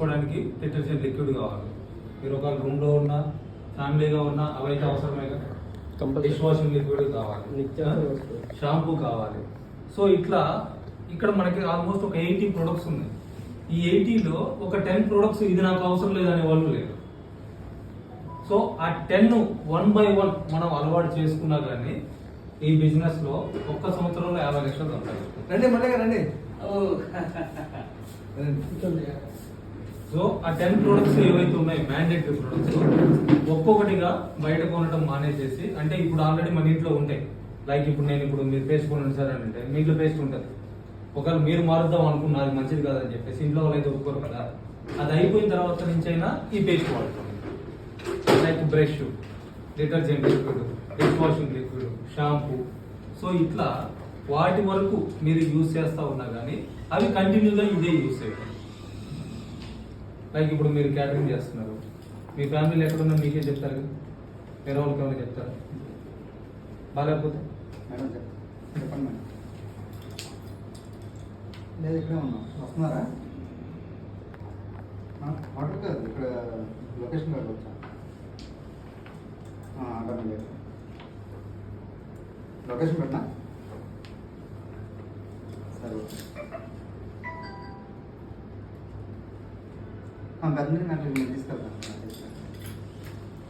చేసుకోవడానికి detergent liquid కావాలి. మీరు ఒక రూమ్లో ఉన్న ఫ్యామిలీగా ఉన్న అవైతే అవసరమే కదా. డిష్ వాషింగ్ లిక్విడ్ కావాలి, షాంపూ కావాలి. సో ఇట్లా ఇక్కడ మనకి ఆల్మోస్ట్ ఒక 80 ప్రొడక్ట్స్ ఉన్నాయి. ఈ 80లో ఒక 10 ప్రొడక్ట్స్ ఇది నాకు అవసరం లేదనే వాళ్ళు లేరు. సో ఆ 10 1 by 1 మనం అలవాటు చేసుకున్నా కానీ ఈ బిజినెస్ లో ఒక్క సంవత్సరంలో 50 లక్షలు ఉంటాయి. రండి మళ్ళీ రండి. సో ఆ 10 ప్రొడక్ట్స్ ఏవైతే ఉన్నాయి మ్యాండేటరీ ప్రొడక్ట్స్ ఒక్కొక్కటిగా బయట కొనడం మానేసేసి, అంటే ఇప్పుడు ఆల్రెడీ మన ఇంట్లో ఉంటాయి. లైక్ ఇప్పుడు మీరు పేస్ట్ కొనండి సార్ అని అంటే మీ ఇంట్లో పేస్ట్ ఉంటుంది. ఒకవేళ మీరు మారుద్దాం అనుకున్నా అది మంచిది కాదని చెప్పేసి ఇంట్లో వాళ్ళు అయితే ఒప్పుకోరు కదా. అది అయిపోయిన తర్వాత నుంచి అయినా ఈ పేస్ట్ వాడుకోండి. Like brush, detergent liquid, dish washing liquid, shampoo. So ఇట్లా వాటి వరకు మీరు యూజ్ చేస్తూ ఉన్నా కానీ అవి కంటిన్యూగా ఇదే యూజ్ చేయండి. లైక్ ఇప్పుడు మీరు క్యాటరింగ్ చేస్తున్నారు, మీ ఫ్యామిలీలో ఎక్కడున్నా మీకే చెప్తారు కదా, వేరే వాళ్ళకి ఏమైనా చెప్తారు బాగాలేకపోతే. మేడం చెప్పండి మేడం. లేదు ఇక్కడే ఉన్నాం, వస్తున్నారా? ఆర్డర్ కాదు, ఇక్కడ లొకేషన్ కాదు వచ్చా. ఆర్డర్ లేదు, లొకేషన్ పెట్టినా సరే. బెర్మీని నాకు నేను తీసుకెళ్తాను.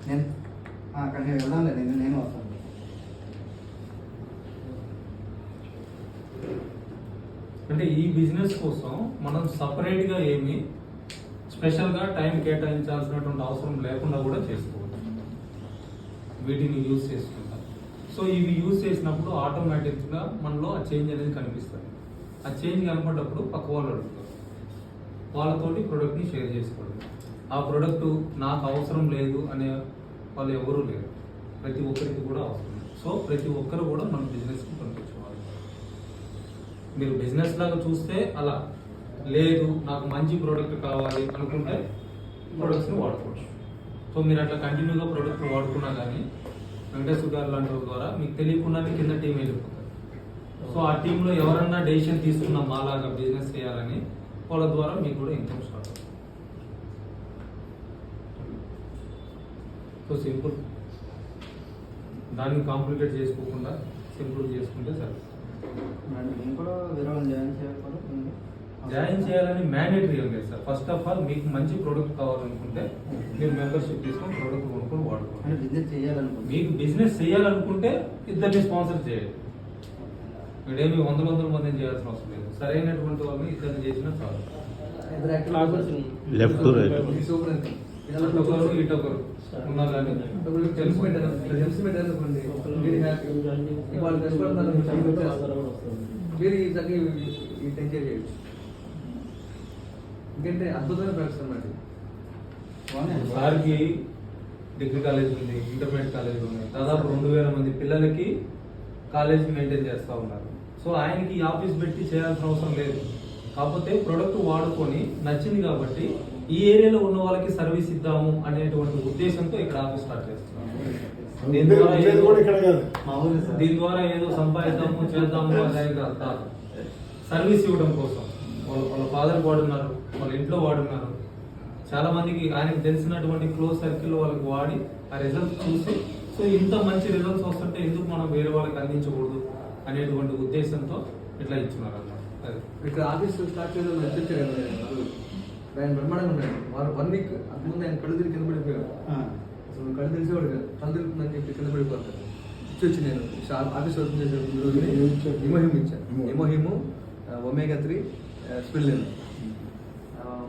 నేను అక్కడికి వెళ్దాం లేదు, నేను వస్తాను. అంటే ఈ బిజినెస్ కోసం మనం సపరేట్గా ఏమి స్పెషల్గా టైం కేటాయించాల్సినటువంటి అవసరం లేకుండా కూడా చేసుకోవచ్చు వీటిని యూజ్ చేసుకుంటాం. సో ఇవి యూజ్ చేసినప్పుడు ఆటోమేటిక్గా మనలో ఆ చేంజ్ అనేది కనిపిస్తుంది. ఆ చేంజ్ కనపడ్డప్పుడు పక్క వాళ్ళు అడుగుతారు, వాళ్ళతోటి ప్రోడక్ట్ని షేర్ చేసుకోవడం. ఆ ప్రోడక్ట్ నాకు అవసరం లేదు అనే వాళ్ళు ఎవరూ లేరు, ప్రతి ఒక్కరికి కూడా అవసరం. సో ప్రతి ఒక్కరు కూడా మన బిజినెస్కి పంపించుకోవాలి. మీరు బిజినెస్ లాగా చూస్తే అలా లేదు, నాకు మంచి ప్రోడక్ట్ కావాలి అనుకుంటే ప్రోడక్ట్స్ని వాడుకోవచ్చు. సో మీరు అట్లా కంటిన్యూగా ప్రోడక్ట్ వాడుకున్నా కానీ వెంకటేశ్వర గారు లాంటి వాళ్ళ ద్వారా మీకు తెలియకుండానే కింద టీం వెళ్ళిపోతారు. సో ఆ టీంలో ఎవరన్నా డెసిషన్ తీసుకున్న మాలాగా బిజినెస్ చేయాలని వాళ్ళ ద్వారా మీకు కూడా ఇన్కమ్ స్టార్ట్ అవుతుంది. సో సింపుల్, దాన్ని కాంప్లికేట్ చేసుకోకుండా సింపుల్ చేసుకుంటే సరే. నేను కూడా వేరే జాయిన్ జాయిన్ చేయాలని మ్యాండేటరీ ఏం లేదు సార్. ఫస్ట్ ఆఫ్ ఆల్ మీకు మంచి ప్రోడక్ట్ కావాలనుకుంటే మీరు మెంబర్షిప్ తీసుకొని ప్రోడక్ట్ కొనుక్కొని వాడుకోండి. బిజినెస్ చేయాలనుకుంటే, మీకు బిజినెస్ చేయాలనుకుంటే ఇద్దరిని స్పాన్సర్ చేయండి. మీరేమి వందల మందిని చేయాల్సిన అవసరం లేదు. సరైనటువంటి వాళ్ళని ఇద్దరిని చేసినా చాలు. లెఫ్ట్ రైట్ ఇటొకరు ఇటొకరు ఉన్నా కానీ ఎందుకంటే అద్భుతమైన ప్రశ్న అండి. సార్కి డిగ్రీ కాలేజ్ ఉంది, ఇంటర్మీడియట్ కాలేజ్ ఉంది, దాదాపు 2000 మంది పిల్లలకి కాలేజ్ మెయింటైన్ చేస్తూ ఉన్నారు. సో ఆయనకి ఆఫీస్ పెట్టి చేయాల్సిన అవసరం లేదు. కాకపోతే ప్రోడక్ట్ వాడుకొని నచ్చింది కాబట్టి ఈ ఏరియాలో ఉన్న వాళ్ళకి సర్వీస్ ఇద్దాము అనేటువంటి ఉద్దేశంతో ఇక్కడ ఆఫీస్ స్టార్ట్ చేస్తున్నాం. దీని ద్వారా ఏదో సంపాదిద్దాము చేద్దాము అనేది కాదు, సర్వీస్ ఇవ్వడం కోసం. వాళ్ళ ఫాదర్ వాడున్నారు, వాళ్ళ ఇంట్లో వాడున్నారు. చాలా మందికి ఆయనకు తెలిసినటువంటి క్లోజ్ సర్కిల్ వాళ్ళకి వాడి ఆ రిజల్ట్స్ చూసి, సో ఇంత మంచి రిజల్ట్స్ వస్తుంటే ఎందుకు మనం వేరే వాళ్ళకి అందించకూడదు అనేటువంటి ఉద్దేశంతో ఇట్లా ఇచ్చున్నారు అన్నమాట. ఇక్కడ ఆఫీస్ స్టార్ట్ చేయడం వచ్చారు ఆయన బ్రహ్మాండంగా ఉన్నాడు. 1 వీక్ అంతకుముందు ఆయన కళ్ళు తిరిగి కింద పడిపోయాడు. అసలు కళ్ళు తెలిసేవాడు కాదు, కళ్ళు తిరుగుతుందని చెప్పి కింద పడిపోతాడు. వచ్చి నేను ఆఫీస్ ఓపెన్ చేసే రోజుని హిమోహిమ్ ఇచ్చాను. హిమోహిము, ఒమేగా 3 స్పిల్లిన్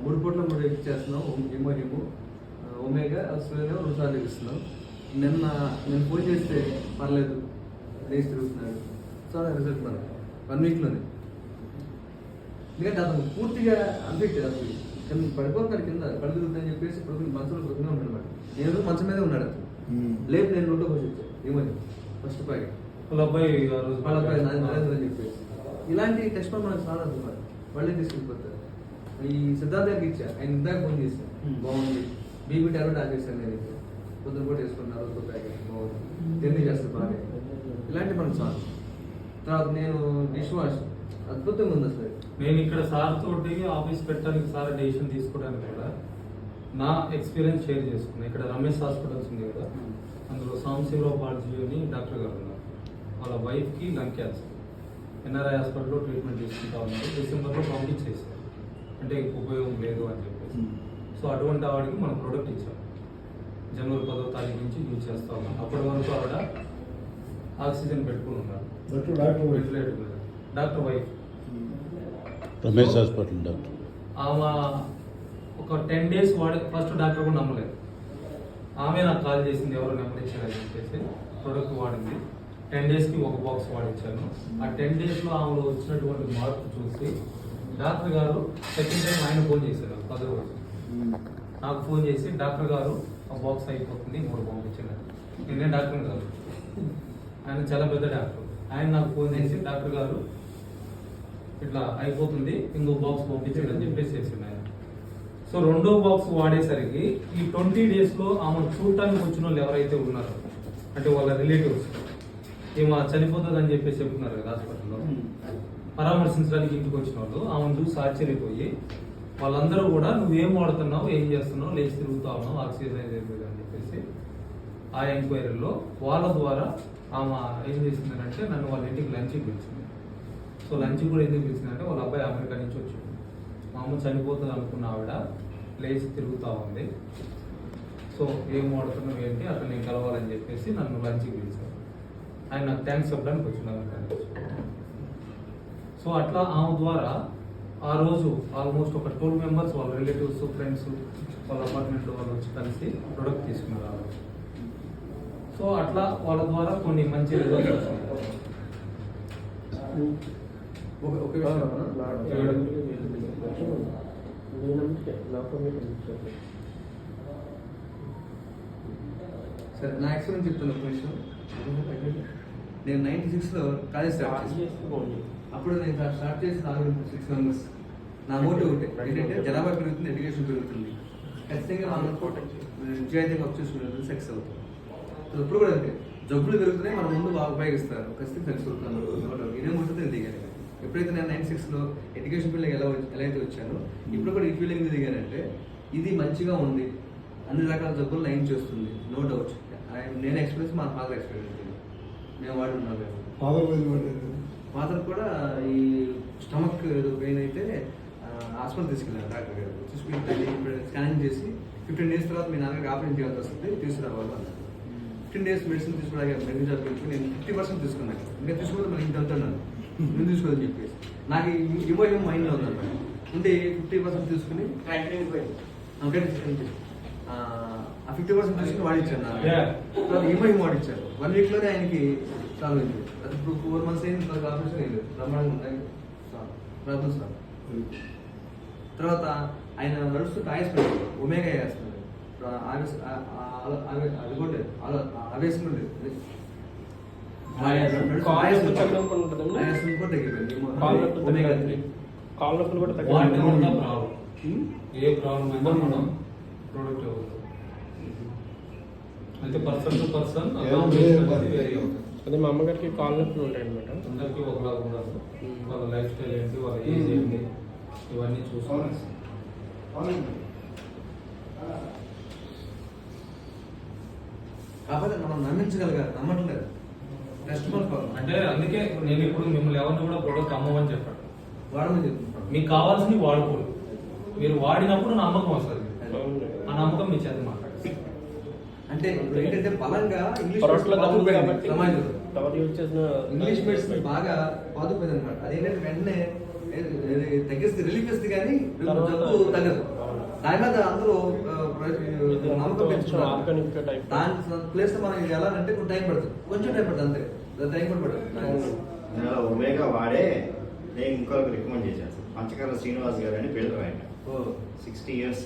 3 పూట్ల 3 ఇచ్చేస్తున్నాం. హిమోహిము, ఒమేగా స్పిల్లిన్ 2 సార్లు ఇస్తున్నాం. నేను ఫోన్ చేస్తే పర్లేదు రేస్ తిరుగుతున్నాడు. సో రిజల్ట్ మనం 1 వీక్లోనే. ఎందుకంటే అతను పూర్తిగా అన్ఫిట్, అసలు కింద పడిపోతున్నాడు, కింద కళ్ళు తిరుగుతుందని చెప్పేసి మంచంలో పడుతూనే ఉన్నాడు అనమాట. నేను మంచం మీదే ఉన్నాడు అతను. లేదు నేను నోట్లో వచ్చి ఇచ్చాను ఏమని ఫస్ట్ పై వాళ్ళ అబ్బాయి నరేంద్ర అని చెప్పేసి. ఇలాంటి టెస్ట్ మనకు చాలా అన్నమాట. వాళ్ళే తీసుకెళ్ళిపోతారు. ఈ సిద్ధార్థ గారికి ఇచ్చా, ఆయన ఇందాక ఫోన్ చేశాను, బాగుంది బీపీ టాబ్లెట్ ఆపేసాను నేను, పొద్దున కూడా వేసుకున్నారు, బాగుంది తిండి చేస్తారు బాగా. ఇలాంటి మనకు చాలు. తర్వాత నేను డిష్ వాష్ అద్భుతంగా ఉంది అసలు. నేను ఇక్కడ సార్ తోటి ఆఫీస్ పెట్టడానికి సార్ డెసిషన్ తీసుకోవడానికి కూడా నా ఎక్స్పీరియన్స్ షేర్ చేసుకున్నాను. ఇక్కడ రమేష్ హాస్పిటల్స్ ఉంది కదా, అందులో సాంశివరావు పాల్జీ అని డాక్టర్ గారు ఉన్నారు. వాళ్ళ వైఫ్కి లంగ్ క్యాన్సర్ ఎన్ఆర్ఐ హాస్పిటల్లో ట్రీట్మెంట్ తీసుకుంటా ఉన్నారు. డిసెంబర్లో పంపించేసారు, అంటే ఉపయోగం లేదు అని చెప్పేసి. సో అటువంటి వాడికి మనం ప్రోడక్ట్ ఇచ్చాం. జనవరి 10వ తారీఖు నుంచి యూజ్ చేస్తా ఉన్నాం. అప్పటి వరకు ఆవిడ ఆక్సిజన్ పెట్టుకుని ఉన్నారు, వెంటిలేటర్ మీద. Doctor wife Ramesh hospital doctor. ఆమె ఒక 10 days వాడి ఫస్ట్ డాక్టర్ కూడా నమ్మలేదు. ఆమె నాకు కాల్ చేసింది, ఎవరు నెంబర్ ఇచ్చారని చెప్పేసి. ప్రోడక్ట్ వాడింది. 10 daysకి ఒక బాక్స్ వాడిచ్చాను. ఆ 10 daysలో ఆమెలో వచ్చినటువంటి మార్పు చూసి డాక్టర్ గారు సెకండ్ టైం ఆయన ఫోన్ చేశారు. 10 రోజు నాకు ఫోన్ చేసి, డాక్టర్ గారు ఆ బాక్స్ అయిపోతుంది, 3 పంపించాను. నేనే డాక్టర్ గారు, ఆయన చాలా పెద్ద డాక్టర్. ఆయన నాకు ఫోన్ చేసి, డాక్టర్ గారు ఇట్లా అయిపోతుంది, ఇంకో బాక్స్ పంపించండి అని చెప్పేసి చేసిండు ఆయన. సో రెండో బాక్స్ వాడేసరికి ఈ 20 daysలో ఆమె చూడటానికి వచ్చిన వాళ్ళు ఎవరైతే ఉన్నారో, అంటే వాళ్ళ రిలేటివ్స్, ఈమె చనిపోతుంది అని చెప్పేసి చెప్తున్నారు కదా హాస్పిటల్లో, పరామర్శించడానికి ఇంటికి వచ్చిన వాళ్ళు ఆమెను చూసి ఆశ్చర్యపోయి వాళ్ళందరూ కూడా నువ్వేం వాడుతున్నావు, ఏం చేస్తున్నావు, లేచి తిరుగుతా ఉన్నావు, ఆక్సిజన్ అనేది అని చెప్పేసి ఆ ఎంక్వైరీలో వాళ్ళ ద్వారా ఆమె ఏం చేసిందంటే నన్ను వాళ్ళ ఇంటికి లంచ్కి పిలిచింది. సో లంచ్ కూడా ఎందుకు పిలిచిందంటే వాళ్ళ అబ్బాయి అమెరికా నుంచి వచ్చాడు. మా అమ్మ చనిపోతుంది అనుకున్న ఆవిడ లేచి తిరుగుతూ ఉంది. సో ఏం వాడుతున్నావు ఏంటి, అక్కడ నేను కలవాలని చెప్పేసి నన్ను లంచ్కి పిలిచాను. ఆయన నాకు థ్యాంక్స్ చెప్పడానికి వచ్చిన. సో అట్లా ఆమె ద్వారా ఆ రోజు ఆల్మోస్ట్ ఒక 12 members వాళ్ళ రిలేటివ్స్, ఫ్రెండ్స్, వాళ్ళ అపార్ట్మెంట్ వాళ్ళు వచ్చి కలిసి ప్రొడక్ట్ తీసుకున్నారు ఆ రోజు. సో అట్లా వాళ్ళ ద్వారా కొన్ని మంచి రిజల్ట్స్ వచ్చినాయి. ఒక విషయం సరే, నా ఎక్స్పీరియన్స్ చెప్తాను. ఒక విషయం, నేను 96లో కాలేజ్ స్టార్ట్ చేశాను. అప్పుడు నేను స్టార్ట్ చేసిన 6 members. నా మోటివ్ ఒకటి ఏంటంటే జనాభా పెరుగుతుంది, ఎడ్యుకేషన్ పెరుగుతుంది, ఖచ్చితంగా మనం నిజాయితీగా వర్క్ చేసుకునేది సక్సెస్ అవుతుంది. ఇప్పుడు కూడా అంతే, జబ్బులు పెరుగుతున్నాయి, మన ముందు బాగా ఉపయోగిస్తారు, ఖచ్చితంగా సక్సెస్ అవుతున్నాను. ఇదే మోటివ్తో నేను దిగాను. ఎప్పుడైతే నేను 96లో ఎడ్యుకేషన్ ఫీల్డ్కి ఎలా అయితే వచ్చానో, ఇప్పుడు కూడా ఈ ఫీల్డింగ్ దిగానంటే ఇది మంచిగా ఉంది, అన్ని రకాల జబ్బులు నయం చేస్తుంది, నో డౌట్. నేను ఎక్స్పీరియన్స్, మా ఫాదర్ ఎక్స్పీరియన్స్, మేము వాడున్నాము. ఫాదర్ కూడా ఈ స్టమక్ పెయిన్ అయితే హాస్పిటల్ తీసుకెళ్ళాను. డాక్టర్ గారు తీసుకెళ్ళి స్కానింగ్ చేసి 15 days తర్వాత మీ నాన్నగారికి ఆపరేషన్ చేయాల్సి వస్తుంది, తీసుకురావాలి అన్నారు. 15 days మెడిసిన్ తీసుకోవడానికి మెడిసిన్ చదివించి నేను 50% తీసుకున్నాను. ఇంకా తీసుకోవద్దు, మళ్ళీ ఇంత వెళ్తున్నాను, నేను తీసుకోదని చెప్పేసి నాకు ఇమోషన్ మైండ్లో ఉందన్నమాట. ఉంటే 50% తీసుకుని ఆ 50% తీసుకుని వాడిచ్చాను. తర్వాత ఇమోషన్ వాడిచ్చారు. 1 weekలోనే ఆయనకి సాల్వ్ అయింది. అది ఇప్పుడు 4 months అయింది, తర్వాత ఆపరేషన్ అయింది. బ్రహ్మాండంగా ఉంటాయి ప్రాబ్లమ్స్ సార్. తర్వాత ఆయన నడుస్తుంటే ఆయుస్ పెట్టారు, ఒమేగా వేస్తున్నారు. అది కూడా ఆవేశం ఉండేది, ఏ ప్రాబ్లం అయినా మనం ప్రోడక్ట్ అంటే పర్సన్ టు పర్సన్ అదే మా అమ్మగారికి కాళ్ళ నొప్పులు ఉంటాయి అనమాట. అందరికీ ఒకలాగా ఉండదు. వాళ్ళ లైఫ్ స్టైల్ ఏంటి, వాళ్ళ ఏజ్ ఏంటి, ఇవన్నీ చూసుకోవాలి. కాకపోతే మనం నమ్మించగలగాలి, నమ్మట్లేదు. అంటే అందుకే నేను ఇప్పుడు మిమ్మల్ని ఎవరిని కూడా ప్రోడక్ట్ అమ్మమని చెప్పాను, వాడమని చెప్తున్నాను. మీకు కావాల్సింది వాడుకోండి. మీరు వాడినప్పుడు నమ్మకం వస్తుంది, ఆ నమ్మకం మీ చేత మాట్లాడాలి. అంటే ఇప్పుడు ఏంటంటే బలంగా ఇంగ్లీష్ ఇంగ్లీష్ మెడిసిన్ బాగా పాదుపోయింది అనమాట. అదేంటంటే వెంటనే తగ్గిస్తుంది, రిలీఫ్ ఇస్తుంది, కానీ జబ్బు తగ్గదు. దాని మీద అందరూ నమ్మకం పెంచుకున్నారు. దాని ప్లేస్ మనం ఎలా అంటే కొంచెం టైం పడుతుంది, అంతే. టైం కూడా పడుతుంది. ఒమేగా వాడే నేను ఇంకొకరికి రికమెండ్ చేశాను. పంచకర్ల శ్రీనివాస్ గారు అని పేరు ఆయన, 60 years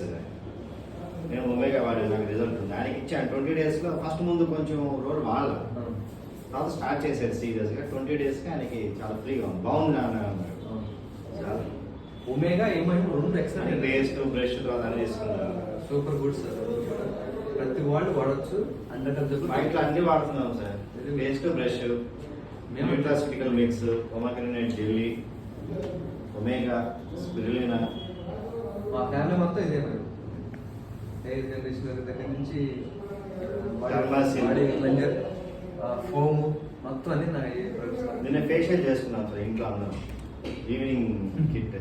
నేను ఒమేగా వాడాను, నాకు రిజల్ట్ ఉంది. ఆయనకి ఇచ్చాను 20 daysలో. ఫస్ట్ ముందు కొంచెం రోజు వాడాలి, తర్వాత స్టార్ట్ చేశారు సీరియస్గా. 20 daysకి ఆయనకి చాలా ఫ్రీగా ఉంది, బాగుంది అన్నారు. ఒమేగా ఏమైనా 2 ఎక్స్ట్రా పేస్ట్, బ్రష్ తర్వాత అన్ని తీసుకున్నారు. సూపర్ గుడ్ సార్, ప్రతి వాళ్ళు వాడచ్చు. బయట అన్ని వాడుతున్నాం sir. Paste, brush, nutraceutical mix, pomegranate jelly, omega, spirulina. మా ఫ్యామిలీ మొత్తం ఇదే మరి హెయిర్ కండిషనర్ దగ్గర నుంచి Dermasil. బాడీ క్లెంజర్, ఫోమ్ మొత్తం అన్ని నా ఏ ప్రొడక్ట్స్. నిన్న ఫేషియల్ చేసుకున్నాం సార్ ఇంట్లో అందరం. ఈవినింగ్ కిట్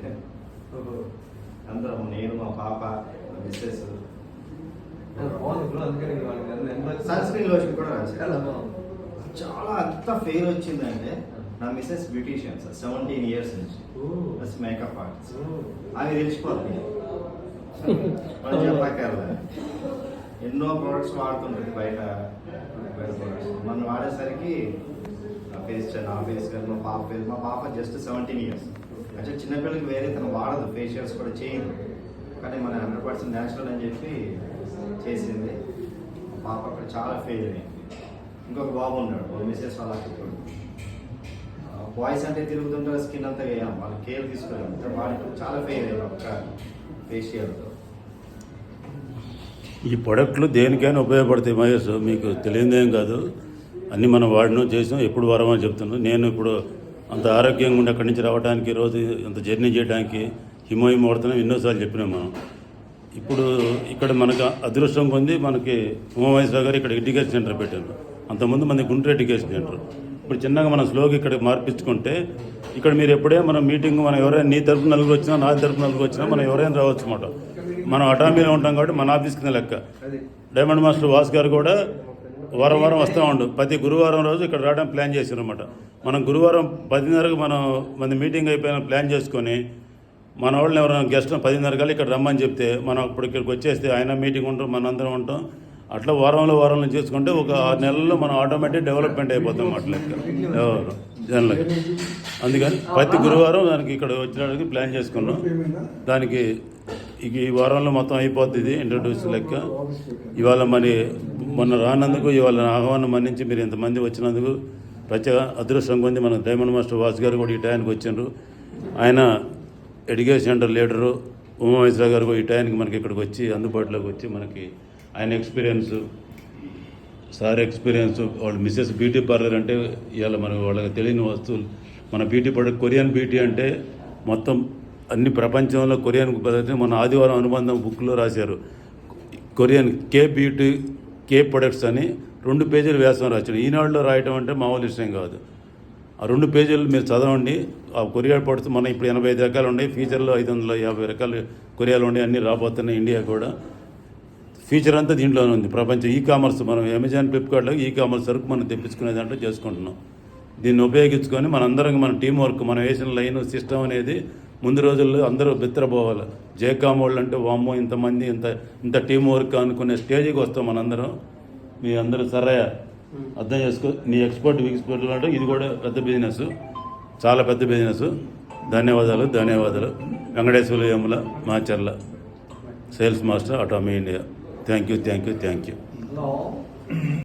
అందరం, నేను, మా పాప, మా మిస్సెస్. బాగుంది బ్రో, అందుకని వాళ్ళకి సన్ స్క్రీన్ లోషన్ కూడా రాశారు. చాలా బాగుంది. చాలా అంత ఫెయిర్ వచ్చిందంటే నా మిస్సెస్ బ్యూటీషియన్ సార్, 17 years నుంచి ప్లస్ మేకప్ ఆర్టిస్ట్. అవి తెలిసిపోతుంది మనం చెప్పక్కర్లే. ఎన్నో ప్రోడక్ట్స్ వాడుతుంటుంది బయట ప్రోడక్ట్స్. మనం వాడేసరికి నా ఫేస్ కానీ మా పాప జస్ట్ 17 years. అంటే చిన్నపిల్లలకి వేరే తను వాడదు, ఫేషియల్స్ కూడా చేయదు, కానీ మన 100% న్యాచురల్ అని చెప్పి చేసింది. మా పాప అక్కడ చాలా ఫెయిల్ అయింది. ఇంకొక బాబు ఉన్నాడు, వాళ్ళ మిస్సెస్ వాళ్ళ అక్కడ. బాయ్స్ అంటే తిరుగుతుంటారు, స్కిన్ అంతా వేయాం, వాళ్ళు కేర్ తీసుకోలేము. వాడికి చాలా ఫెయిల్ అయింది ఒక్క ఫేషియల్తో. ఈ ప్రొడక్ట్లు దేనికైనా ఉపయోగపడతాయి మహేష్, మీకు తెలియదేం కాదు. అన్నీ మనం వాడినాం చేసాం, ఎప్పుడు వారమని చెప్తున్నాను. నేను ఇప్పుడు అంత ఆరోగ్యంగా ఉండి అక్కడి నుంచి రావడానికి, రోజు అంత జర్నీ చేయడానికి హిమోహిమ వాడుతున్నాం, ఎన్నోసార్లు చెప్పినాం మనం. ఇప్పుడు ఇక్కడ మనకు అదృష్టం పొంది మనకి ఉమామహేశ్వర గారు ఇక్కడ ఎడ్యుకేషన్ సెంటర్ పెట్టారు. అంతకుముందు మనకి గుంటూరు ఎడ్యుకేషన్ సెంటర్. ఇప్పుడు చిన్నగా మనం స్లోగా ఇక్కడ మార్పించుకుంటే ఇక్కడ మీరు ఎప్పుడే మనం మీటింగ్, మనం ఎవరైనా నీ తరపు నలుగురు వచ్చినా, నా తరపు నలుగురు వచ్చినా మనం ఎవరైనా రావచ్చు అన్నమాట. మనం అటామీలో ఉంటాం కాబట్టి మన ఆఫీస్ కింద లెక్క. డైమండ్ మాస్టర్ వాస్ గారు కూడా వారం వారం వస్తూ ఉండు. ప్రతి గురువారం రోజు ఇక్కడ రావడం ప్లాన్ చేశారు అనమాట. మనం గురువారం 10:30కు మనం మన మీటింగ్ అయిపోయిన ప్లాన్ చేసుకొని మన వాళ్ళని ఎవరైనా గెస్ట్ 10:30 కల్లా ఇక్కడ రమ్మని చెప్తే మనం అప్పుడు ఇక్కడికి వచ్చేస్తే ఆయన మీటింగ్ ఉంటాం, మనందరం ఉంటాం. అట్లా వారంలో చేసుకుంటే ఒక 6 నెలల్లో మనం ఆటోమేటిక్ డెవలప్మెంట్ అయిపోతాం అట్లా జనరల్గా. అందుకని ప్రతి గురువారం దానికి ఇక్కడ వచ్చినడానికి ప్లాన్ చేసుకున్నాం. దానికి ఈ వారంలో మొత్తం అయిపోతుంది ఇంట్రడ్యూస్ లెక్క. ఇవాళ మరి మొన్న రానందుకు, ఇవాళ ఆహ్వానం మన్నించి మీరు ఇంతమంది వచ్చినందుకు ప్రత్యేక అదృష్టం పొంది మన డైమండ్ మాస్టర్ వాస్ గారు కూడా ఈ టైంకి వచ్చిండ్రు. ఆయన ఎడ్యుకేషన్ సెంటర్ లీడరు ఉమామహేశ్వర గారు కూడా ఈ టైంకి మనకి ఇక్కడికి వచ్చి అందుబాటులోకి వచ్చి మనకి ఆయన ఎక్స్పీరియన్స్, సార్ ఎక్స్పీరియన్స్, వాళ్ళ మిస్సెస్ బ్యూటీ పార్లర్ అంటే ఇవాళ మనకు వాళ్ళకి తెలియని వస్తువులు. మన బ్యూటీ ప్రొడక్ట్ కొరియన్ బ్యూటీ అంటే మొత్తం అన్ని ప్రపంచంలో కొరియన్ పద్ధతి మన ఆదివారం అనుబంధం బుక్లో రాశారు. కొరియన్ బ్యూటీ ప్రొడక్ట్స్ అని 2 పేజీలు వ్యాసం రాశారు. ఈనాడులో రాయటం అంటే మామూలు విషయం కాదు. ఆ 2 పేజీలు మీరు చదవండి. ఆ కొరియా ప్రొడక్ట్స్ మన ఇప్పుడు 85 రకాలు ఉన్నాయి, ఫ్యూచర్లో 550 రకాలు కొరియాలు ఉన్నాయి, అన్నీ రాబోతున్నాయి. ఇండియా కూడా ఫ్యూచర్ అంతా దీంట్లోనే ఉంది. ప్రపంచం కామర్స్, మనం అమెజాన్, ఫ్లిప్కార్ట్లో కామర్స్ సరుకు మనం తెప్పించుకునే దాంట్లో చేసుకుంటున్నాం. దీన్ని ఉపయోగించుకొని మనందరం మన టీం వర్క్, మనం వేసిన లైన్ సిస్టమ్ అనేది ముందు రోజుల్లో అందరూ బిత్తరపోవాలి. జయకామ్ వాళ్ళు అంటే వామ్మో ఇంతమంది ఇంత టీం వర్క్ అనుకునే స్టేజ్కి వస్తాం మనందరం. మీ అందరూ సరే అర్థం చేసుకో. నీ ఎక్స్పోర్ట్ అంటే ఇది కూడా పెద్ద బిజినెస్, చాలా పెద్ద బిజినెస్. ధన్యవాదాలు. Venkateswara Yamula Macherla sales master Atomy India. Thank you. Hello.